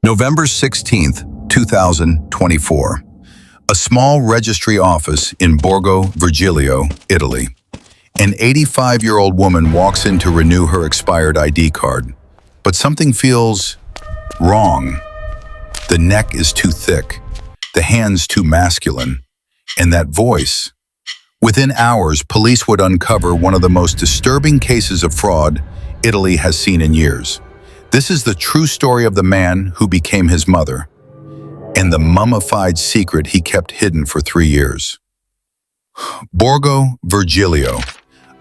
November 16th, 2024. A small registry office in Borgo Vergilio, Italy. An 85-year-old woman walks in to renew her expired ID card, but something feels wrong. The neck is too thick, the hands too masculine, and that voice. Within hours, police would uncover one of the most disturbing cases of fraud Italy has seen in years. This is the true story of the man who became his mother, and the mummified secret he kept hidden for 3 years. Borgo Vergilio,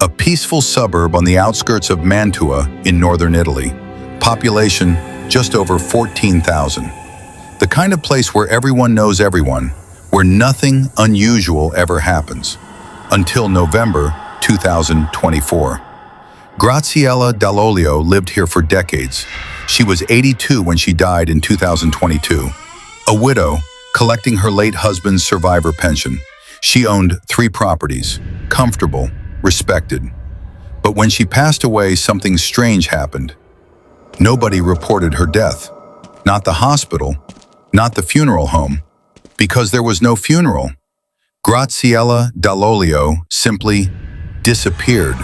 a peaceful suburb on the outskirts of Mantua in northern Italy. Population just over 14,000. The kind of place where everyone knows everyone, where nothing unusual ever happens. Until November 2024. Graziella Dall'Oglio lived here for decades. She was 82 when she died in 2022. A widow, collecting her late husband's survivor pension. She owned 3 properties, comfortable, respected. But when she passed away, something strange happened. Nobody reported her death. Not the hospital, not the funeral home, because there was no funeral. Graziella Dall'Oglio simply disappeared,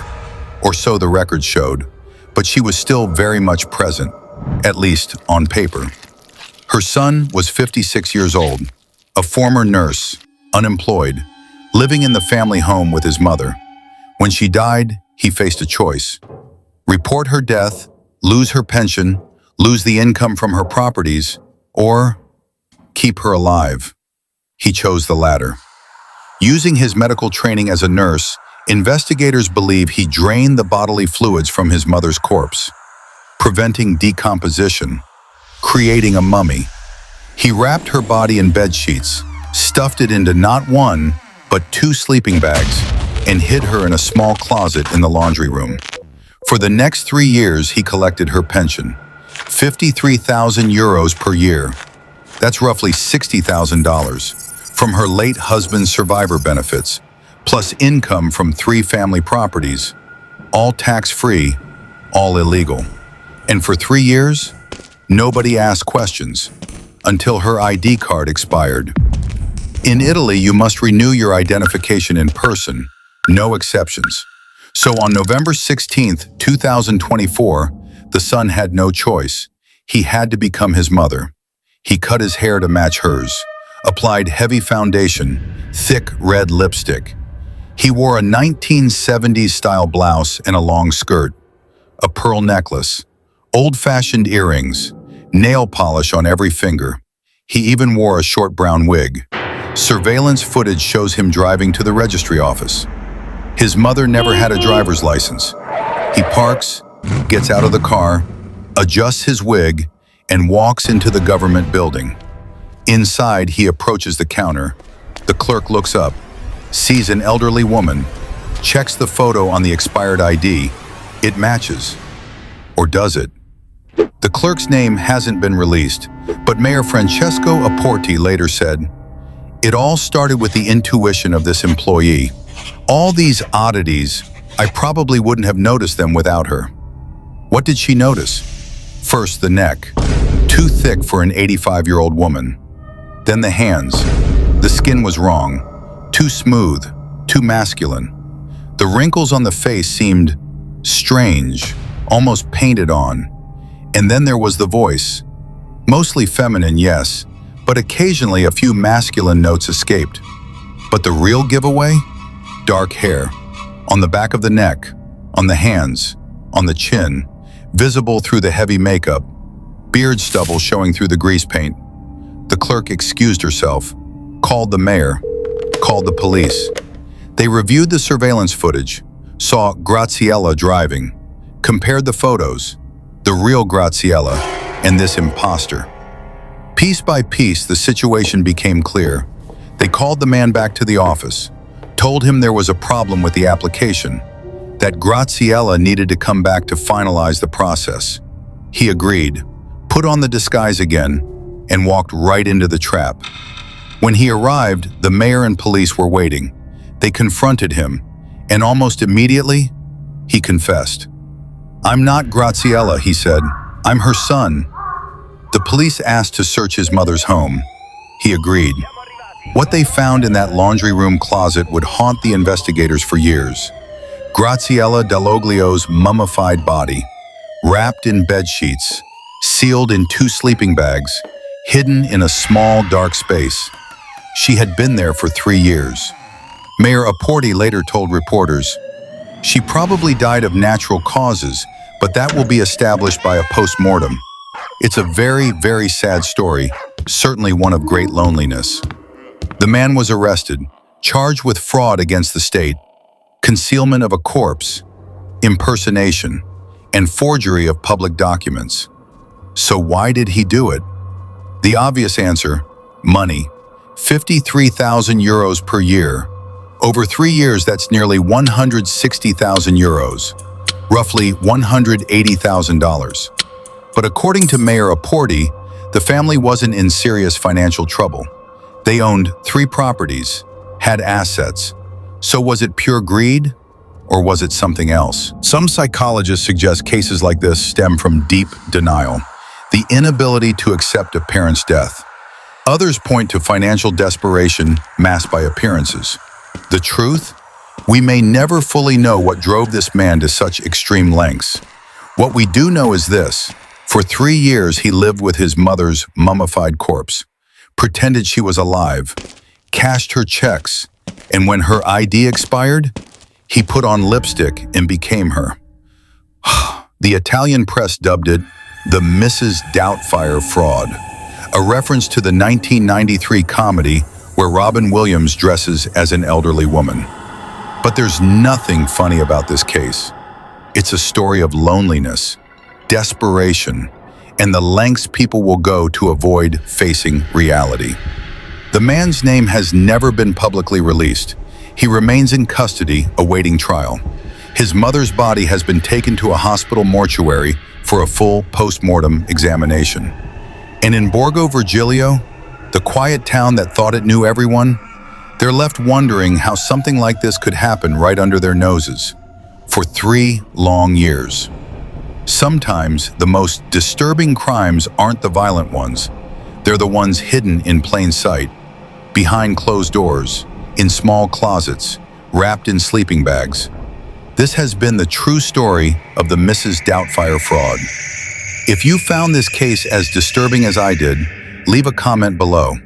or so the record showed, but she was still very much present, at least on paper. Her son was 56 years old, a former nurse, unemployed, living in the family home with his mother. When she died, he faced a choice. Report her death, lose her pension, lose the income from her properties, or keep her alive. He chose the latter. Using his medical training as a nurse, investigators believe he drained the bodily fluids from his mother's corpse, preventing decomposition, creating a mummy. He wrapped her body in bed sheets, stuffed it into not 1, but 2 sleeping bags, and hid her in a small closet in the laundry room. For the next 3 years, he collected her pension, 53,000 euros per year. That's roughly $60,000 from her late husband's survivor benefits, plus income from 3 family properties, all tax-free, all illegal. And for 3 years, nobody asked questions until her ID card expired. In Italy, you must renew your identification in person, no exceptions. So on November 16th, 2024, the son had no choice. He had to become his mother. He cut his hair to match hers, applied heavy foundation, thick red lipstick. He wore a 1970s-style blouse and a long skirt, a pearl necklace, old-fashioned earrings, nail polish on every finger. He even wore a short brown wig. Surveillance footage shows him driving to the registry office. His mother never had a driver's license. He parks, gets out of the car, adjusts his wig, and walks into the government building. Inside, he approaches the counter. The clerk looks up, sees an elderly woman, checks the photo on the expired ID. It matches. Or does it? The clerk's name hasn't been released, but Mayor Francesco Apporti later said, "It all started with the intuition of this employee. All these oddities, I probably wouldn't have noticed them without her." What did she notice? First, the neck, too thick for an 85-year-old woman. Then the hands. The skin was wrong, too smooth, too masculine. The wrinkles on the face seemed strange, almost painted on. And then there was the voice. Mostly feminine, yes, but occasionally a few masculine notes escaped. But the real giveaway? Dark hair. On the back of the neck, on the hands, on the chin, visible through the heavy makeup, beard stubble showing through the grease paint. The clerk excused herself, called the mayor, called the police. They reviewed the surveillance footage, saw Graziella driving, compared the photos, the real Graziella and this imposter. Piece by piece, the situation became clear. They called the man back to the office, told him there was a problem with the application, that Graziella needed to come back to finalize the process. He agreed, put on the disguise again, and walked right into the trap. When he arrived, the mayor and police were waiting. They confronted him, and almost immediately, he confessed. "I'm not Graziella," he said. "I'm her son." The police asked to search his mother's home. He agreed. What they found in that laundry room closet would haunt the investigators for years. Graziella Dall'Oglio's mummified body, wrapped in bed sheets, sealed in 2 sleeping bags, hidden in a small, dark space. She had been there for 3 years. Mayor Forte later told reporters, "She probably died of natural causes, but that will be established by a post-mortem." It's a very, very sad story, certainly one of great loneliness. The man was arrested, charged with fraud against the state, concealment of a corpse, impersonation, and forgery of public documents. So why did he do it? The obvious answer, money. 53,000 euros per year. Over 3 years, that's nearly 160,000 euros, roughly $180,000. But according to Mayor Forte, the family wasn't in serious financial trouble. They owned 3 properties, had assets. So was it pure greed, or was it something else? Some psychologists suggest cases like this stem from deep denial, the inability to accept a parent's death. Others point to financial desperation masked by appearances. The truth? We may never fully know what drove this man to such extreme lengths. What we do know is this: for 3 years he lived with his mother's mummified corpse, pretended she was alive, cashed her checks, and when her ID expired, he put on lipstick and became her. The Italian press dubbed it the Mrs. Doubtfire fraud, a reference to the 1993 comedy where Robin Williams dresses as an elderly woman. But there's nothing funny about this case. It's a story of loneliness, desperation, and the lengths people will go to avoid facing reality. The man's name has never been publicly released. He remains in custody, awaiting trial. His mother's body has been taken to a hospital mortuary for a full post-mortem examination. And in Borgo Virgilio, the quiet town that thought it knew everyone, they're left wondering how something like this could happen right under their noses for 3 long years. Sometimes the most disturbing crimes aren't the violent ones. They're the ones hidden in plain sight, behind closed doors, in small closets, wrapped in sleeping bags. This has been the true story of the Mrs. Doubtfire fraud. If you found this case as disturbing as I did, leave a comment below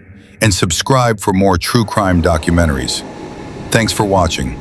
and subscribe for more true crime documentaries. Thanks for watching.